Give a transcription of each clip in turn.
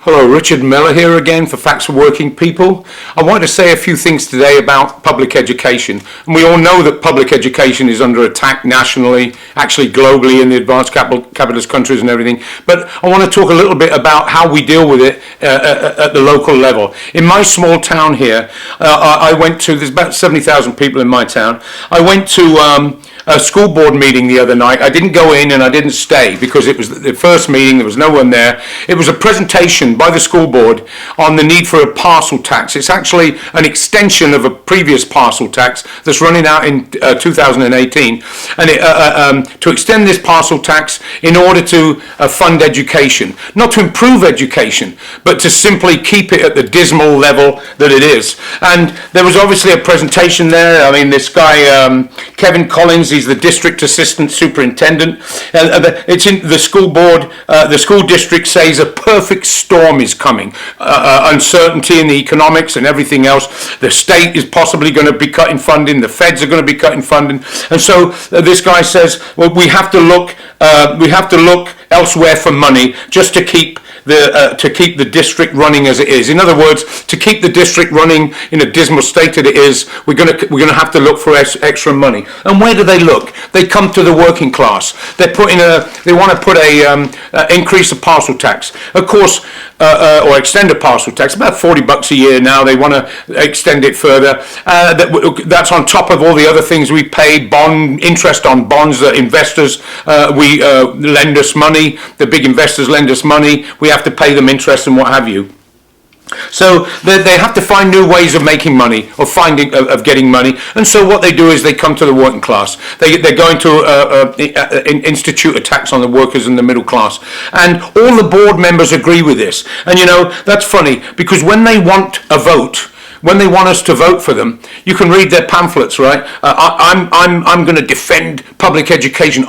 Hello, Richard Miller here again for Facts for Working People. I want to say a few things today about public education. And we all know that public education is under attack nationally, actually globally in the advanced capitalist countries and everything. But I want to talk a little bit about how we deal with it at the local level. In my small town here, I went to, there's about 70,000 people in my town. I went to a school board meeting the other night. I didn't go in and I didn't stay because it was the first meeting, there was no one there. It was a presentation by the school board on the need for a parcel tax. It's actually an extension of a previous parcel tax that's running out in 2018, and to extend this parcel tax in order to fund education, not to improve education, but to simply keep it at the dismal level that it is. And there was obviously a presentation there. I mean, this guy, Kevin Collins, he's the district assistant superintendent. It's in the school board. The school district says a perfect storm is coming. Uncertainty in the economics and everything else. The state is possibly going to be cutting funding. The feds are going to be cutting funding. And so this guy says, well, we have to look elsewhere for money just to keep the district running as it is. In other words, to keep the district running in a dismal state that it is, we're going to have to look for extra money. And where do they look? They come to the working class. They want to put a increase of parcel tax, of course, or extend a parcel tax. About $40 a year now. They want to extend it further. That's on top of all the other things we pay, interest on bonds that investors lend us money. The big investors lend us money. We have to pay them interest and what have you. So they have to find new ways of making money, of getting money, and so what they do is they come to the working class. They're going to institute a tax on the workers and the middle class, and all the board members agree with this. And you know, that's funny, because when they want a vote, when they want us to vote for them, you can read their pamphlets, right? I'm going to defend public education.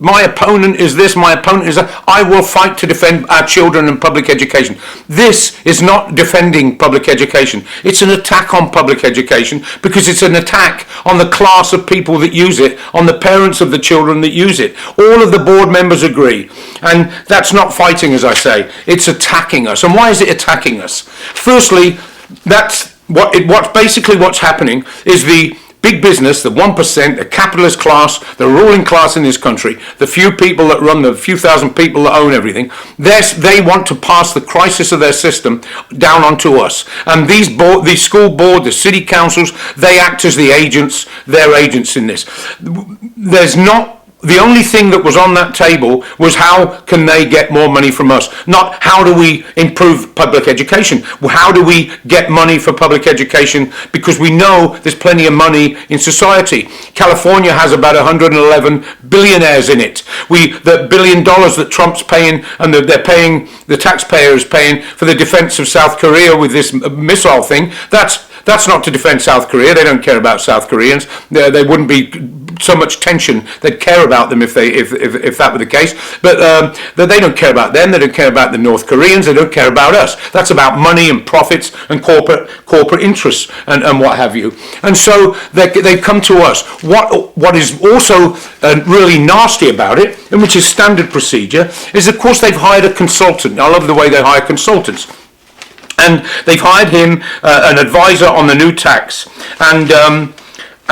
My opponent is this, my opponent is that. I will fight to defend our children and public education. This is not defending public education. It's an attack on public education because it's an attack on the class of people that use it, on the parents of the children that use it. All of the board members agree. And that's not fighting, as I say. It's attacking us. And why is it attacking us? Firstly, what's happening is the big business, the 1%, the capitalist class, the ruling class in this country, the few people that run, the few thousand people that own everything, they want to pass the crisis of their system down onto us. And these school board, the city councils, they act as the agents, they're agents in this. The only thing that was on that table was how can they get more money from us, not how do we improve public education. How do we get money for public education, because we know there's plenty of money in society. California has about 111 billionaires in it. The $1 billion that Trump's paying and the taxpayer is paying for the defense of South Korea with this missile thing, that's not to defend South Korea. They don't care about South Koreans. They wouldn't be so much tension. They'd care about them if that were the case. But they don't care about them. They don't care about the North Koreans. They don't care about us. That's about money and profits and corporate interests and what have you. And so they come to us. What is also really nasty about it, and which is standard procedure, is of course they've hired a consultant. I love the way they hire consultants. And they've hired him an advisor on the new tax.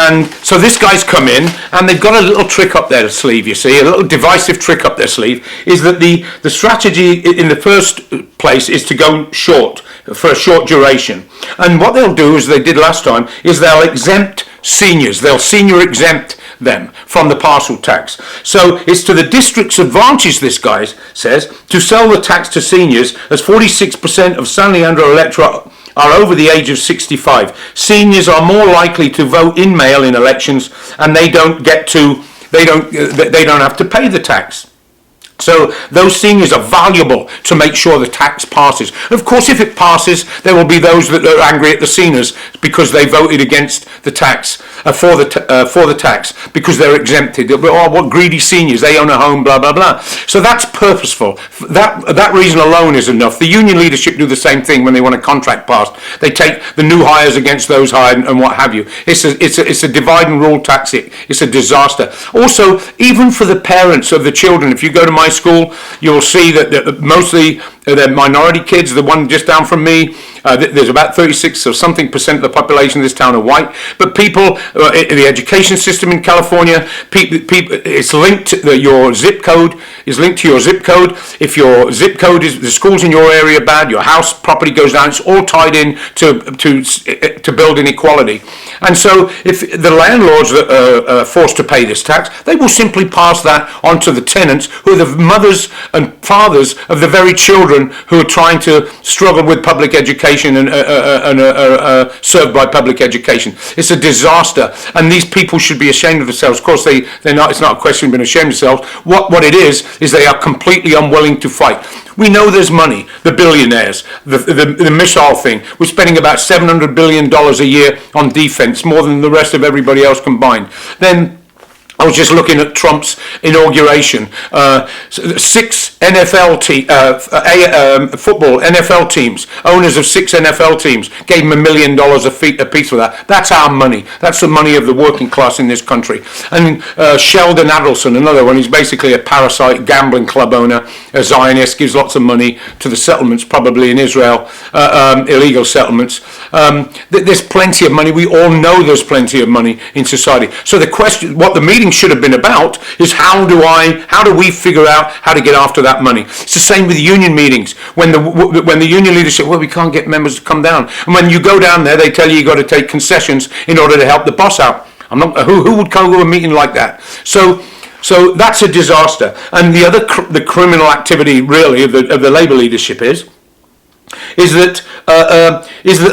And so this guy's come in, and they've got a little trick up their sleeve, you see, a little divisive trick up their sleeve, is that the strategy in the first place is to go short, for a short duration. And what they'll do, as they did last time, is they'll exempt seniors. They'll senior exempt them from the parcel tax. So it's to the district's advantage, this guy says, to sell the tax to seniors, as 46% of San Leandro electorate are over the age of 65. Seniors are more likely to vote in mail-in elections, and they don't have to pay the tax. So those seniors are valuable to make sure the tax passes. Of course, if it passes, there will be those that are angry at the seniors because they voted against the tax. for the tax because they're exempted. Oh, what greedy seniors, they own a home, blah, blah, blah. So that's purposeful. That reason alone is enough. The union leadership do the same thing when they want a contract passed. They take the new hires against those hired and what have you. It's a divide and rule tactic. It's a disaster. Also, even for the parents of the children, if you go to my school, you'll see that mostly they're minority kids. The one just down from me, there's about 36 or something percent of the population of this town are white. But people, the education system in California, it's linked to your zip code. Is linked to your zip code. If your zip code is the schools in your area bad, your house property goes down. It's all tied in to build inequality. And so, if the landlords are forced to pay this tax, they will simply pass that on to the tenants, who are the mothers and fathers of the very children who are trying to struggle with public education and served by public education. It's a disaster, and these people should be ashamed of themselves. Of course, they're not. It's not a question of being ashamed of themselves. What it is they are completely unwilling to fight. We know there's money. The billionaires, the missile thing. We're spending about $700 billion a year on defense, more than the rest of everybody else combined. Then I was just looking at Trump's inauguration. 6 NFL football NFL teams, owners of 6 NFL teams, gave him $1 million a piece for that. That's our money. That's the money of the working class in this country. And Sheldon Adelson, another one, he's basically a parasite gambling club owner, a Zionist, gives lots of money to the settlements, probably in Israel, illegal settlements. There's plenty of money. We all know there's plenty of money in society. So the question, what the meeting should have been about, is how do we figure out how to get after that money? It's the same with union meetings. When the union leadership, well, we can't get members to come down, and when you go down there, they tell you got to take concessions in order to help the boss out. Who would come to a meeting like that? So that's a disaster. And the criminal activity really of the Labour leadership is that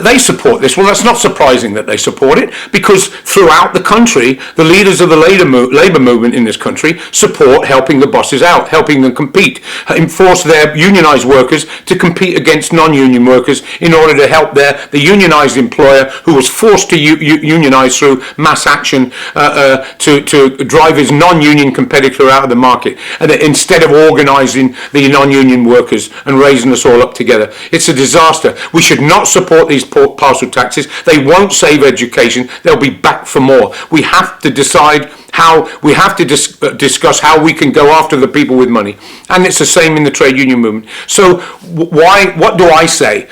they support this. Well, that's not surprising that they support it, because throughout the country, the leaders of the labour movement in this country support helping the bosses out, helping them compete, enforce their unionised workers to compete against non-union workers in order to help the unionised employer, who was forced to unionise through mass action to drive his non-union competitor out of the market, and instead of organising the non-union workers and raising us all up together. It's a disaster. We should not support these parcel taxes. They won't save education. They'll be back for more. We have to decide discuss how we can go after the people with money. And it's the same in the trade union movement. So what do I say?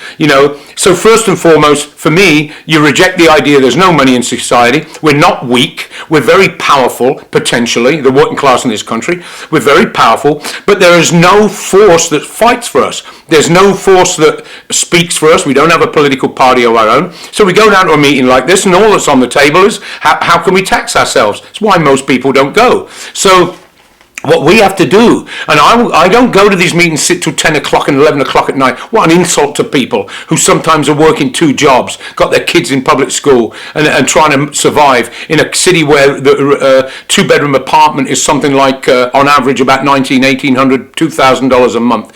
So first and foremost, for me, you reject the idea there's no money in society. We're not weak. We're very powerful, potentially, the working class in this country. We're very powerful, but there is no force that fights for us. There's no force that speaks for us. We don't have a political party of our own. So we go down to a meeting like this, and all that's on the table is how can we tax ourselves? It's why most people don't go. So what we have to do, and I don't go to these meetings, sit till 10 o'clock and 11 o'clock at night. What an insult to people who sometimes are working 2 jobs, got their kids in public school and trying to survive in a city where the 2-bedroom apartment is something like, on average, about $1,800, $2,000 a month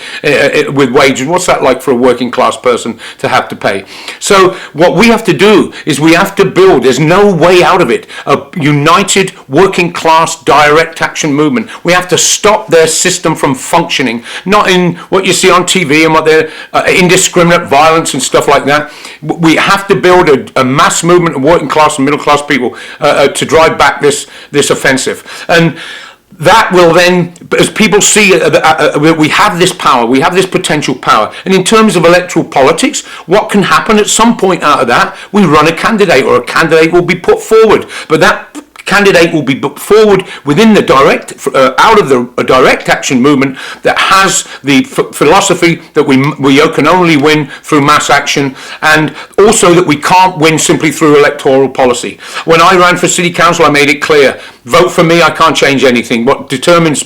with wages. What's that like for a working class person to have to pay? So what we have to do is we have to build, there's no way out of it, a united working class direct action movement. We have to stop their system from functioning, not in what you see on TV and what their indiscriminate violence and stuff like that. We have to build a mass movement of working class and middle class people to drive back this offensive. And that will then, as people see, we have this power, we have this potential power. And in terms of electoral politics, what can happen at some point out of that? We run a candidate, or a candidate will be put forward. But that candidate will be put forward within the out of the direct action movement that has the philosophy that we can only win through mass action, and also that we can't win simply through electoral policy. When I ran for city council, I made it clear, vote for me, I can't change anything. What determines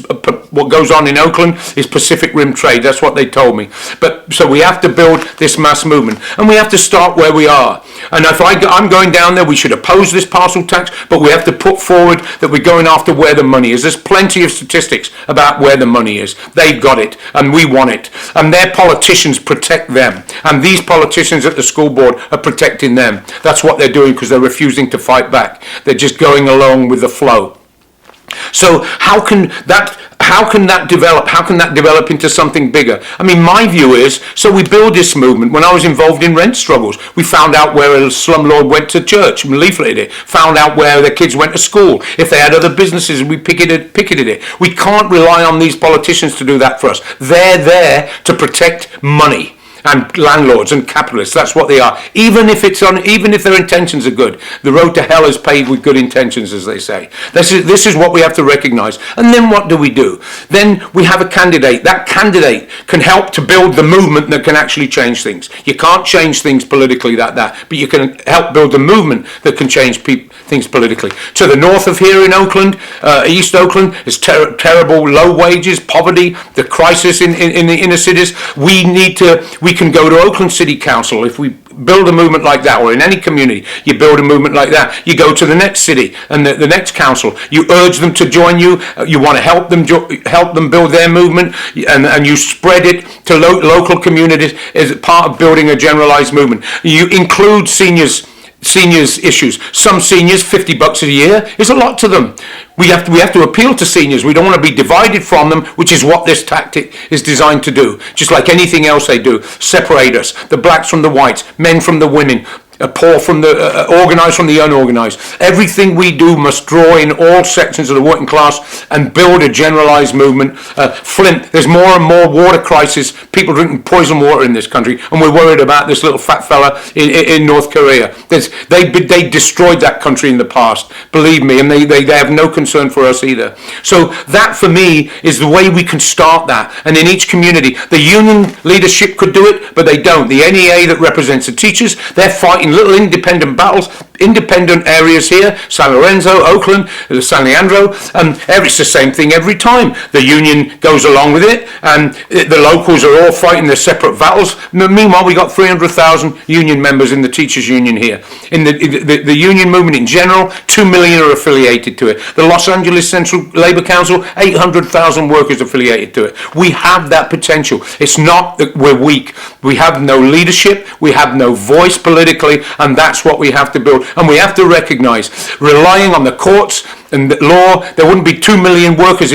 what goes on in Oakland is Pacific Rim trade. That's what they told me. But So we have to build this mass movement, and we have to start where we are. And if I'm going down there, we should oppose this parcel tax, but we have to put forward that we're going after where the money is. There's plenty of statistics about where the money is. They've got it, and we want it. And their politicians protect them. And these politicians at the school board are protecting them. That's what they're doing, because they're refusing to fight back. They're just going along with the flow. So how can that develop? How can that develop into something bigger? I mean, my view is, so we build this movement. When I was involved in rent struggles, we found out where a slumlord went to church and leafleted it, found out where their kids went to school. If they had other businesses, we picketed it. We can't rely on these politicians to do that for us. They're there to protect money and landlords and capitalists. That's what they are. Even if their intentions are good, the road to hell is paved with good intentions, as they say. This is what we have to recognise. And then what do? Then we have a candidate. That candidate can help to build the movement that can actually change things. You can't change things politically but you can help build the movement that can change things politically. To the north of here in Oakland, East Oakland, is terrible low wages, poverty, the crisis in the inner cities. We can go to Oakland City Council if we build a movement like that, or in any community you build a movement like that. You go to the next city and the next council. You urge them to join you. You want to help them build their movement, and you spread it to local communities as part of building a generalized movement. You include seniors issues. Some seniors, $50 a year is a lot to them. We have to appeal to seniors. We don't want to be divided from them, which is what this tactic is designed to do. Just like anything else they do, separate us, the blacks from the whites, men from the women, poor from the organised from the unorganised. Everything we do must draw in all sections of the working class and build a generalised movement. Flint, there's more and more water crisis, people drinking poison water in this country, and we're worried about this little fat fella in North Korea. They destroyed that country in the past, believe me, and they have no concern for us either. So that, for me, is the way we can start that. And in each community, the union leadership could do it, but they don't. The NEA that represents the teachers, they're fighting little independent battles, independent areas here, San Lorenzo, Oakland, San Leandro, and it's the same thing every time. The union goes along with it, and the locals are all fighting their separate battles. Meanwhile, we got 300,000 union members in the teachers' union here. In the union movement in general, 2 million are affiliated to it. The Los Angeles Central Labor Council, 800,000 workers affiliated to it. We have that potential. It's not that we're weak. We have no leadership, we have no voice politically, and that's what we have to build. And we have to recognise, relying on the courts and the law, there wouldn't be 2 million workers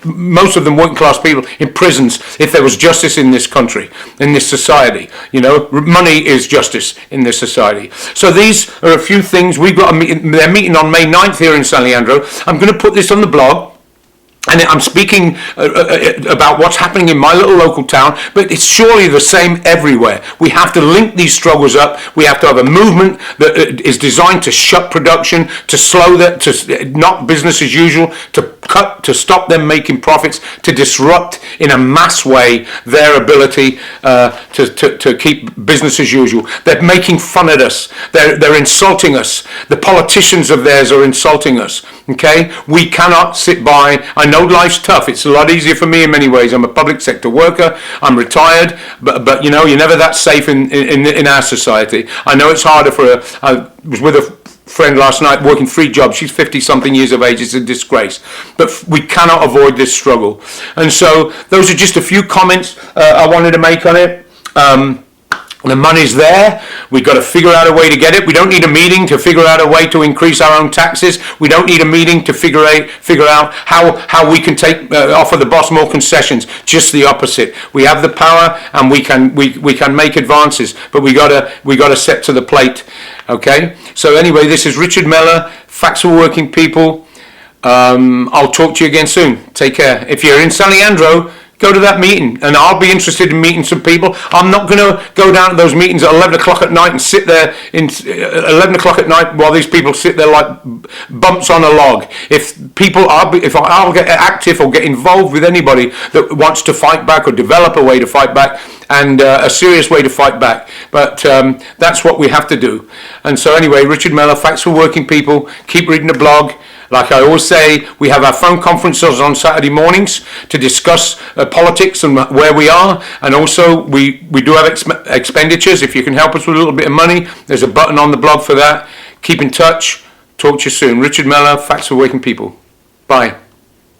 most of them working class people, in prisons if there was justice in this country, in this society. You know, money is justice in this society. So these are a few things. We've got they're meeting on May 9th here in San Leandro. I'm going to put this on the blog. And I'm speaking about what's happening in my little local town, but it's surely the same everywhere. We have to link these struggles up. We have to have a movement that is designed to shut production, to slow that, to not business as usual, to stop them making profits, to disrupt in a mass way their ability to keep business as usual. They're making fun at us. They're insulting us. The politicians of theirs are insulting us. Okay, we cannot sit by. I know life's tough. It's a lot easier for me in many ways. I'm a public sector worker. I'm retired, but you know, you're never that safe in our society. I know it's harder I was with a friend last night working 3 jobs. She's 50-something years of age. It's a disgrace. But we cannot avoid this struggle. And so those are just a few comments I wanted to make on it. The money's there. We've got to figure out a way to get it. We don't need a meeting to figure out a way to increase our own taxes. We don't need a meeting to figure out how we can offer the boss more concessions. Just the opposite. We have the power, and we can make advances. But we gotta step to the plate. Okay. So anyway, this is Richard Mellor, Facts for Working People. I'll talk to you again soon. Take care. If you're in San Leandro, go to that meeting, and I'll be interested in meeting some people. I'm not going to go down to those meetings at 11 o'clock at night and sit there 11 o'clock at night while these people sit there like bumps on a log. If I'll get active or get involved with anybody that wants to fight back or develop a way to fight back, and a serious way to fight back. But that's what we have to do. And so anyway, Richard Mellor, Facts for Working People. Keep reading the blog. Like I always say, we have our phone conferences on Saturday mornings to discuss politics and where we are, and also we do have expenditures. If you can help us with a little bit of money, there's a button on the blog for that. Keep in touch. Talk to you soon. Richard Miller, Facts for Working People. Bye.